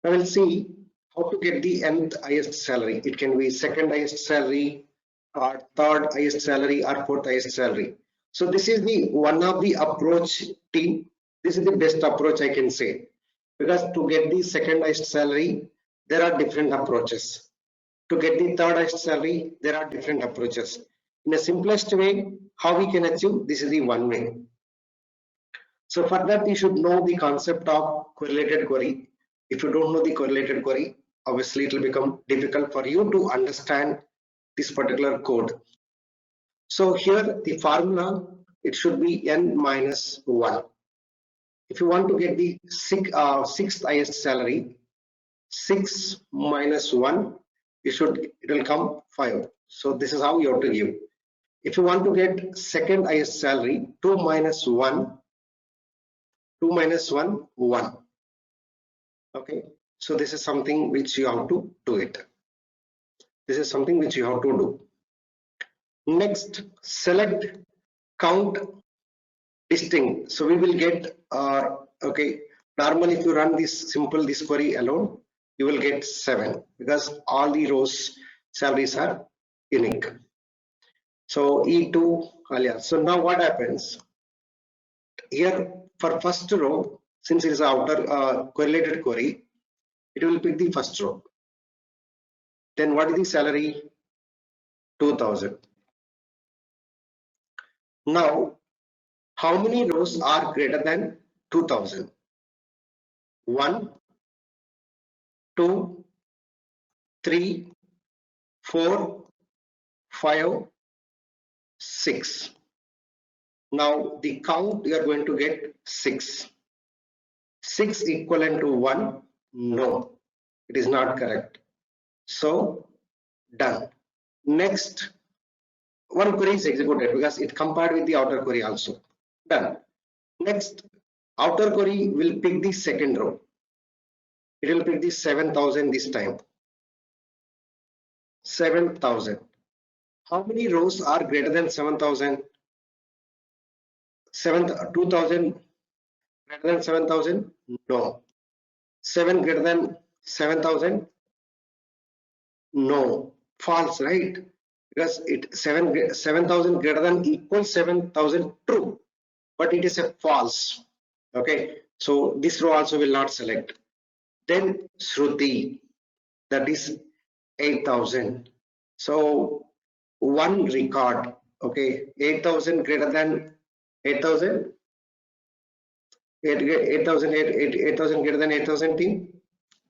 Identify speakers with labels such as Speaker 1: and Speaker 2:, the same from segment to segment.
Speaker 1: Now we'll see how to get the nth highest salary. It can be second highest salary, or third highest salary, or fourth highest salary. So this is the one of the approach team. This is the best approach I can say, because to get the second highest salary, there are different approaches. To get the third highest salary, there are different approaches. In the simplest way, how we can achieve, this is the one way. So for that, you should know the concept of correlated query. If you don't know the correlated query, obviously it will become difficult for you to understand this particular code. So here the formula, it should be n minus 1. If you want to get the sixth highest salary, 6 minus 1, it will come 5. So this is how you have to give. If you want to get second highest salary, 2 minus 1, 1. Okay, so this is something which you have to do it. This is something which you have to do. Next, select count distinct. So we will get okay. Normally, if you run this query alone, you will get 7 because all the rows salaries are unique. So E2 alias. So now what happens here for first row, since it is outer correlated query, it will pick the first row. Then what is the salary? 2000. Now, how many rows are greater than 2000? 1, 2, 3, 4, 5, 6. Now the count you are going to get 6. 6 equivalent to 1? No, it is not correct. So done. Next, one query is executed because it compared with the outer query also. Done. Next, outer query will pick the second row. It will pick the 7000 this time. 7000. How many rows are greater than 7000? 2000 greater than 7000? No. 7 greater than 7000? No. False, right? Because 7000 greater than equals 7000, true, but it is a false. Okay, so this row also will not select. Then Shruti, that is 8000. So one record. Okay, 8000 greater than 8000. 8000 greater than 8000 team.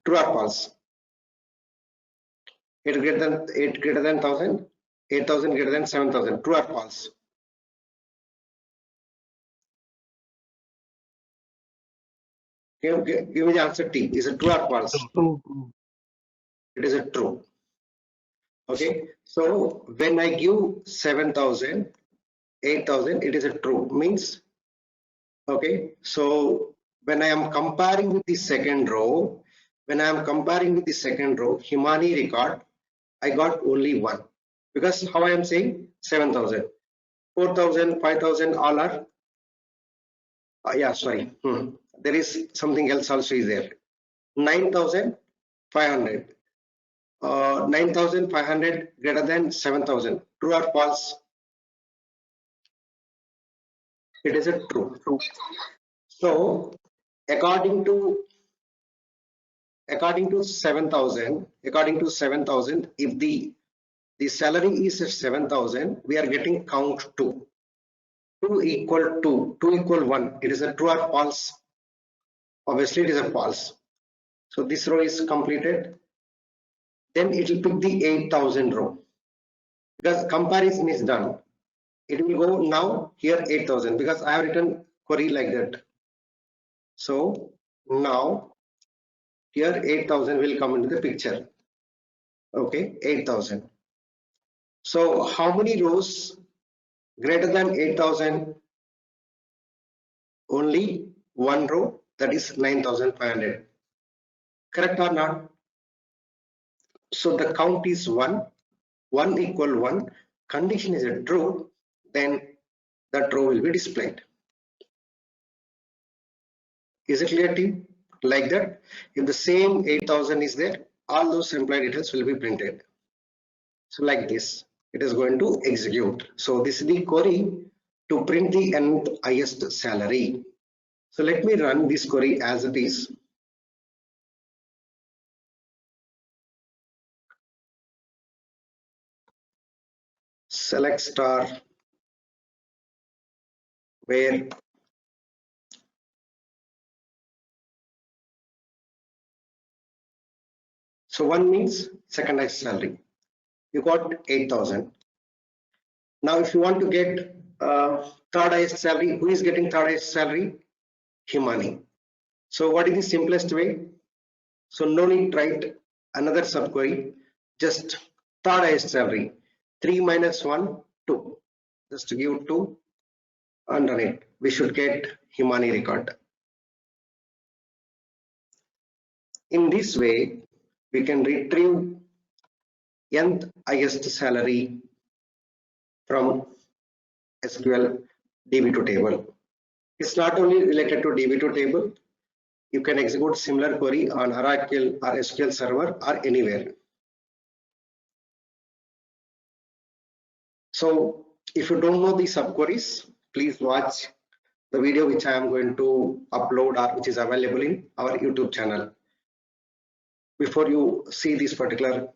Speaker 1: True or false? 8 greater than 1000. 8000 greater than 7000. True or false? Give me the answer T. Is it true or false?
Speaker 2: True.
Speaker 1: It is a true. Okay, so when I give 7000, 8000, it is a true. Means, okay, so when I am comparing with the second row, Himani record, I got only 1. Because how I am saying 7000, 4000, 5000, all are, yeah, sorry. There is something else also is there. 9500. 9500 greater than 7000. True or false? It is a true. So according to 7000, if the salary is 7000, we are getting count 2. 2 equal 1. It is a true or false? Obviously it is a false. So this row is completed. Then it will pick the 8000 row because comparison is done. It will go now here 8000 because I have written query like that. So now here 8000 will come into the picture. Okay, 8000. So how many rows greater than 8000? Only one row, that is 9500. Correct or not? So the count is 1. 1 equal 1. Condition is a true. Then that row will be displayed. Is it clear, team? like that. If the same 8,000 is there, all those employee details will be printed. So like this, it is going to execute. So this is the query to print the nth highest salary. So let me run this query as it is. Select star where so 1 means second highest salary. You got 8,000. Now if you want to get third highest salary, who is getting third highest salary? Himani. So what is the simplest way? So no need to write another subquery, just third highest salary. 3 minus 1, 2. Just to give 2 and run it. We should get Himani record. In this way, we can retrieve nth highest salary from SQL DB2 table. It's not only related to DB2 table. You can execute similar query on Oracle or SQL Server or anywhere. So if you don't know the subqueries, please watch the video which I am going to upload or which is available in our YouTube channel. Before you see this particular